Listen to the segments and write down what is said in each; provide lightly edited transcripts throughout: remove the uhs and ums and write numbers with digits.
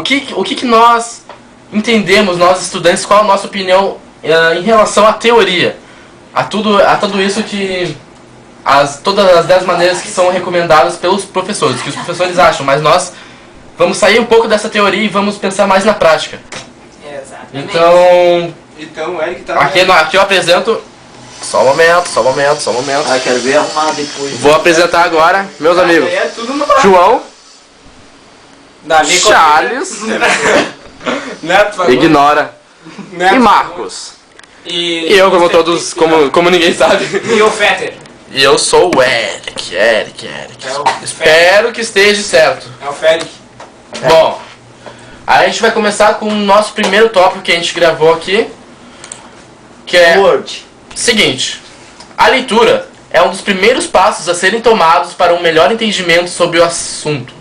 que nós entendemos, nós estudantes, qual a nossa opinião em relação à teoria, a tudo isso que todas as 10 maneiras que são recomendadas pelos professores, que os professores acham, mas nós vamos sair um pouco dessa teoria e vamos pensar mais na prática. Exatamente. Então o Eric tá... aqui eu apresento... Só um momento. Ah, quero ver arrumar depois. Vou apresentar agora meus amigos. É tudo no... João, Davi Charles, Neto, Ignora Neto, e Marcos. E E eu, como ninguém sabe. E o Fetter. E eu sou o Eric. É o Espero que esteja certo. É o Félix. Bom, aí a gente vai começar com o nosso primeiro tópico que a gente gravou aqui, que é Word. seguinte: a leitura é um dos primeiros passos a serem tomados para um melhor entendimento sobre o assunto.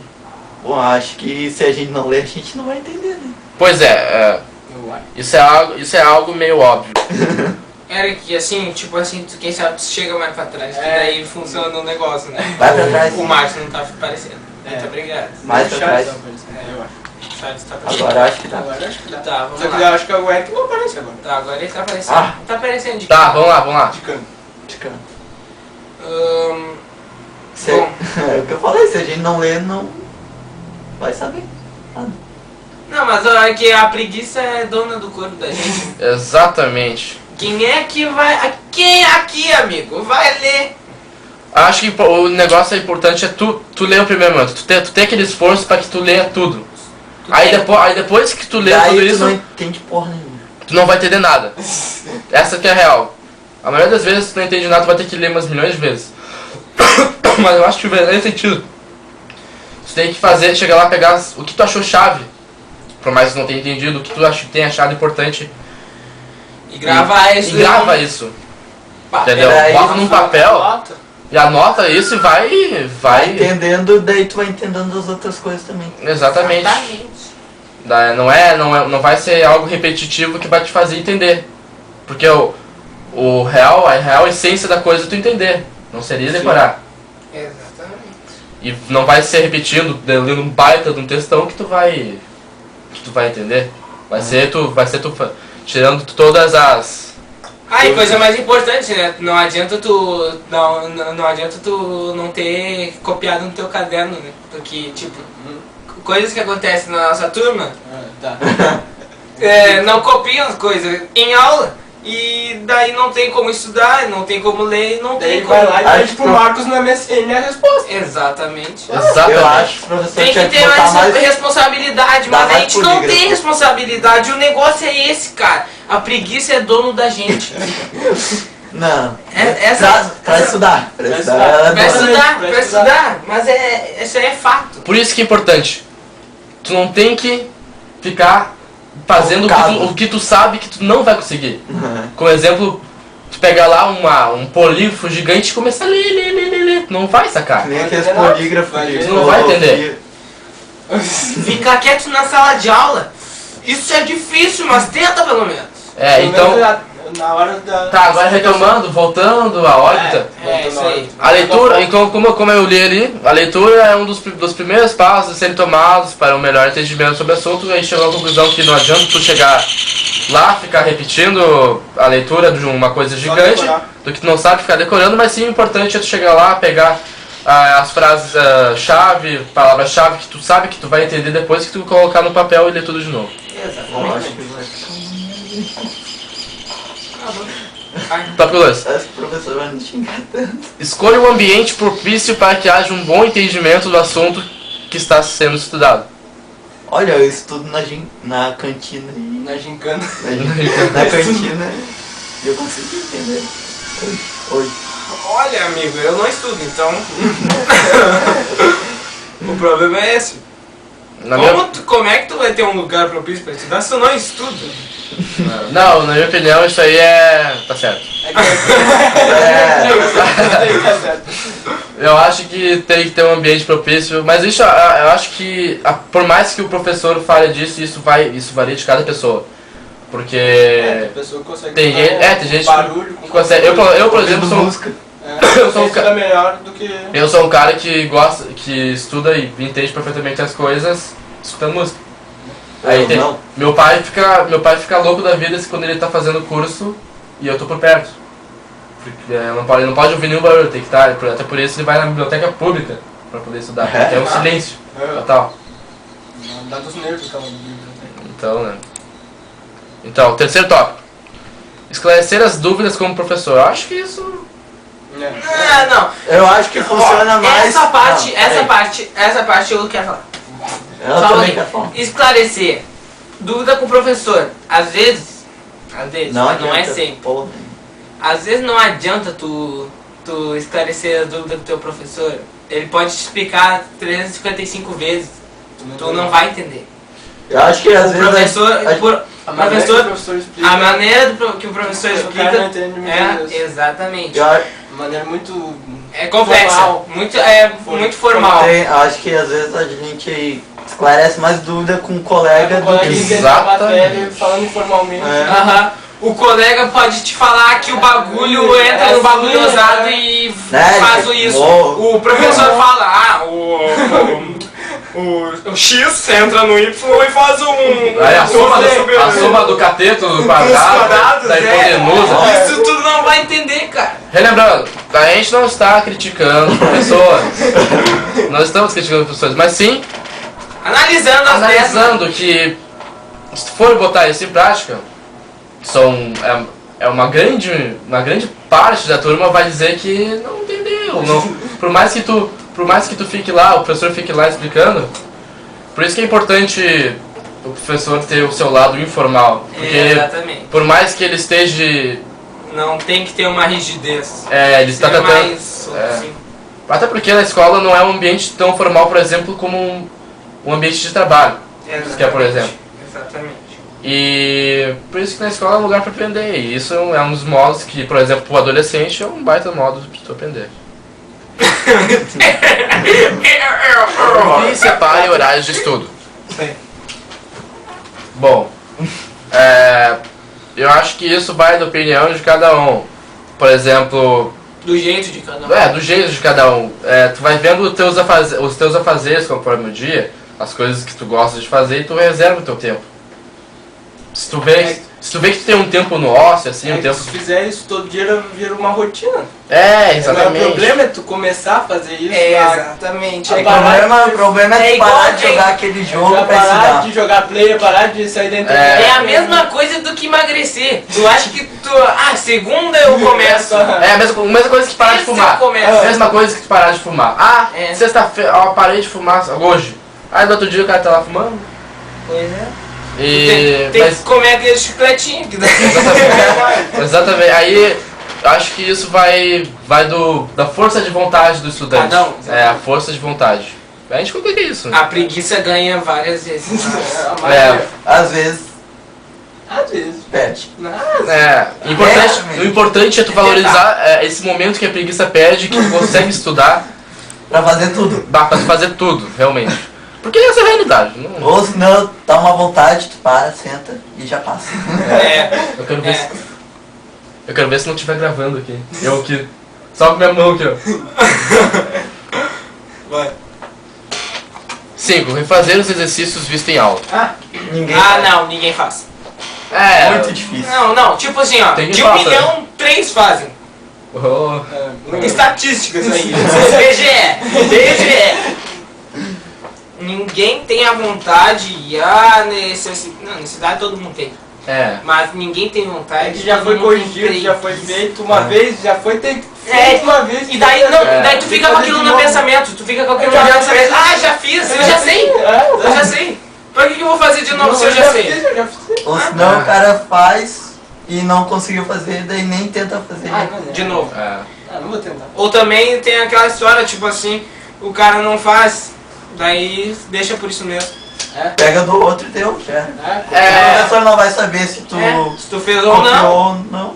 Bom, acho que se a gente não ler, a gente não vai entender, né? Pois isso é algo meio óbvio. Eric, assim, tipo assim, quem sabe tu chega mais pra trás, que daí funciona o negócio, né? Vai pra trás. O Márcio não tá aparecendo. Muito obrigado. Mais pra trás. Eu acho. Charles tá aparecendo. Agora acho que dá. Agora acho que dá. Tá, Só vamos que lá. eu acho que o Eric não aparece agora. Tá, agora ele tá aparecendo. Ah. Tá aparecendo de Tá, vamos lá. De canto. De canto. Bom. É o que eu falei, se a gente não ler, não vai saber. Não, mas é que a preguiça é dona do corpo da gente. Exatamente. Quem é que vai... Quem aqui, amigo, vai ler? Acho que o negócio importante é tu ler o primeiro momento. Tu ter aquele esforço para que tu leia tudo. Aí depois que tu lê Daí tudo tu isso, não entende porra nenhuma. tu não vai entender nada. Essa que é a real. A maioria das vezes tu não entende nada, tu vai ter que ler umas milhões de vezes. Mas eu acho que o verdadeiro sentido, tu tem que fazer, chegar lá, pegar o que tu achou chave, por mais que tu não tenha entendido, o que tu tenha achado importante, E gravar isso. e grava isso. Entendeu? Daí Bota num papel Nota. e anota isso e vai. Entendendo, daí tu vai entendendo as outras coisas também. Exatamente. Não vai ser algo repetitivo que vai te fazer entender. Porque a real essência da coisa é tu entender. Não seria decorar. Exatamente. E não vai ser repetindo, lendo um baita de um textão que tu vai entender. Vai ser tu tirando todas as... Ah, e coisa mais importante, né? Não adianta tu não ter copiado no teu caderno, né? Porque, tipo, coisas que acontecem na nossa turma, Tá. não copiam as coisas em aula. E daí não tem como estudar, não tem como ler, não Daí tem ele como... vai lá e pede pro Marcos no MSN a resposta. Exatamente. Exatamente. Eu acho que o professor Tem que tinha ter botar mais responsabilidade, Dá mas a mais gente não polígrafo. tem responsabilidade. O negócio é esse, cara. A preguiça é dono da gente. Não. Essa- Pra estudar. Pra Pra estudar. estudar. ela é Pra boa. estudar, pra pra estudar. Mas isso aí é fato. Por isso que é importante. Tu não tem que ficar fazendo Focado. o que tu sabe que tu não vai conseguir. Uhum. Como exemplo, tu pegar lá um polígrafo gigante e começar a ler. Tu não vai sacar. Que nem Vai aqueles entender nada. polígrafos Vai de entender. Não vai filosofia. entender. Ficar quieto na sala de aula. Isso é difícil, mas tenta pelo menos. Então... Na hora da... Tá, agora retomando, voltando à órbita. É isso aí. A leitura, então, como eu li ali, a leitura é um dos primeiros passos a serem tomados para um melhor entendimento sobre o assunto. A gente chegou à conclusão que não adianta tu chegar lá, ficar repetindo a leitura de uma coisa gigante, decorar. do que tu não sabe ficar decorando, mas sim o importante é tu chegar lá, pegar as frases-chave, palavras-chave que tu sabe que tu vai entender depois que tu colocar no papel e ler tudo de novo. Bom, acho que vai ficar... Tópico 2. Acho que o professor vai nos xingar tanto. Escolha um ambiente propício para que haja um bom entendimento do assunto que está sendo estudado. Olha, eu estudo na cantina e... Na gincana. Na cantina e eu consigo entender. Hoje. Olha, amigo, eu não estudo, então... O problema é esse. Como é que tu vai ter um lugar propício pra estudar se tu não estuda? Não, na minha opinião isso aí tá certo. Tá certo. Eu acho que tem que ter um ambiente propício, mas isso eu acho que, por mais que o professor fale disso, isso varia de cada pessoa. Porque A pessoa consegue tem gente barulho, que consegue. Eu, por exemplo, sou música. eu sou um estuda cara. melhor do que... Eu sou um cara que gosta, que estuda e entende perfeitamente as coisas escutando música. Aí Não. meu pai fica louco da vida quando ele tá fazendo curso e eu tô por perto. Porque ele não pode ouvir nenhum barulho, tem que estar. Até por isso ele vai na biblioteca pública pra poder estudar. Porque é um silêncio total. Não dá dos nervos aquela biblioteca. Então, né? Então, terceiro tópico. Esclarecer as dúvidas como professor. Eu acho que isso... Não. Eu acho que funciona mais. Essa parte, Não, peraí. essa parte eu quero falar. Ela Fala também aí. quer falar. Esclarecer. Dúvida com o professor. Às vezes, Não mas não é adianta, sempre. porra. Às vezes não adianta tu esclarecer a dúvida do teu professor. Ele pode te explicar 355 vezes. Tu não vai entender. Eu acho que às O vezes. professor, A maneira que o professor explica. a maneira que o professor O explica cara não entende muitas vezes. exatamente. Eu acho, De maneira muito... É complexa, Formal. muito formal. acho que às vezes a gente esclarece mais dúvida com um colega do que. Exatamente. Falando informalmente. É. Aham. O colega pode te falar que o bagulho entra no bagulho usado e faz isso. O professor fala, o X entra no Y e faz Aí a soma do cateto, do quadrado, da hipotenusa. Isso tu não vai entender, cara. Relembrando, a gente não está criticando os professores. Não estamos criticando os professores, mas sim analisando que, se for botar isso em prática, uma grande parte da turma vai dizer que não entendeu. Não, por mais que tu fique lá, o professor fique lá explicando. Por isso que é importante o professor ter o seu lado informal. Porque Exatamente. por mais que ele esteja... Não tem que ter uma rigidez. ele está Seja tentando... mais, assim. Até porque na escola não é um ambiente tão formal, por exemplo, como um ambiente de trabalho. Que é, por exemplo. Exatamente. E por isso que na escola é um lugar para aprender. E isso é um dos modos que, por exemplo, para o adolescente é um baita modo de tu aprender. E separe horários de estudo. Sim. Bom, eu acho que isso vai da opinião de cada um. Por exemplo... Do jeito de cada um. Do jeito de cada um. Tu vai vendo os teus afazeres conforme o dia, as coisas que tu gosta de fazer e tu reserva o teu tempo. Se tu vê que tu tem um tempo no ócio, assim, um tempo... Se fizer isso todo dia, vira uma rotina. Exatamente. O problema é tu começar a fazer isso. Exatamente. O problema é tu igual parar de quem- jogar aquele jogo pra parar estudar. de jogar player, parar de sair da internet. É a mesma coisa do que emagrecer. Tu acha que segunda eu começo. É a mesma coisa que parar de Sexta fumar. eu começo. É a mesma coisa que tu parar de fumar. É. Sexta-feira, eu parei de fumar hoje. Aí no outro dia o cara tá lá fumando. Pois é. E... Tem mas- que comer aquele chicletinho que dá. Exatamente. Aí eu acho que isso vai da força de vontade do estudante. Cada um, exatamente. A força de vontade. A gente conclui isso. A preguiça ganha várias vezes. Às vezes, Às vezes. perde. O importante é tu valorizar esse momento que a preguiça perde, que tu consegue estudar Pra fazer tudo. pra tu fazer tudo, realmente. Porque essa é a realidade. Não... Ou senão, dá uma vontade, tu para, senta e já passa. Eu quero ver eu quero ver se não estiver gravando aqui. Eu aqui. Só com minha mão aqui, ó. Vai. 5. Refazer os exercícios vistos em aula. Ninguém faz. Não, ninguém faz. Muito difícil. Não, tipo assim, ó, Tem que de 1 fazer. milhão, 3 fazem. Oh. Estatísticas aí. BGE. Ninguém tem a vontade e a necessidade. Não, necessidade todo mundo tem. Mas ninguém tem vontade. A gente já foi corrigido, já foi feito uma vez, já foi feito uma vez. E daí, daí tu fica com aquilo no pensamento, tu fica com aquilo no pensamento. Já fiz, eu já sei. Eu já sei. Por que eu vou fazer de novo se eu já sei? Ou senão o cara faz e não conseguiu fazer, daí nem tenta fazer. De novo. Não vou tentar. Ou também tem aquela história, tipo assim, o cara não faz, daí deixa por isso mesmo. Pega do outro e deu, já. O professor não vai saber se tu Se tu fez ou copiou não. ou não.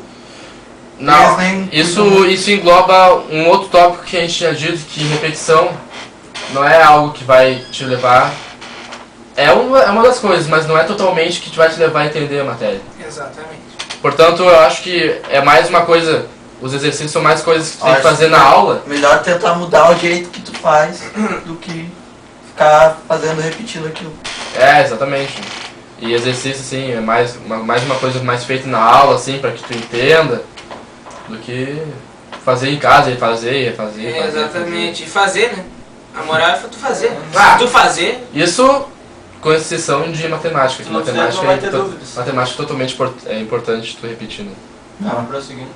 Não, nem- isso engloba um outro tópico que a gente já disse, que repetição não é algo que vai te levar... É uma das coisas, mas não é totalmente que vai te levar a entender a matéria. Exatamente. Portanto, eu acho que é mais uma coisa... Os exercícios são mais coisas que tu tem que Acho fazer na aula. Melhor tentar mudar o jeito que tu faz do que ficar fazendo, repetindo aquilo. Exatamente. E exercício, assim, é mais uma coisa mais feita na aula, assim, pra que tu entenda, do que fazer em casa e fazer. Exatamente. E fazer, né? A moral é tu fazer. Ah, Se tu fazer... Isso com exceção de matemática, que Se não fizer, matemática não vai ter dúvidas. matemática é totalmente importante tu repetir, né? Vamos prosseguindo.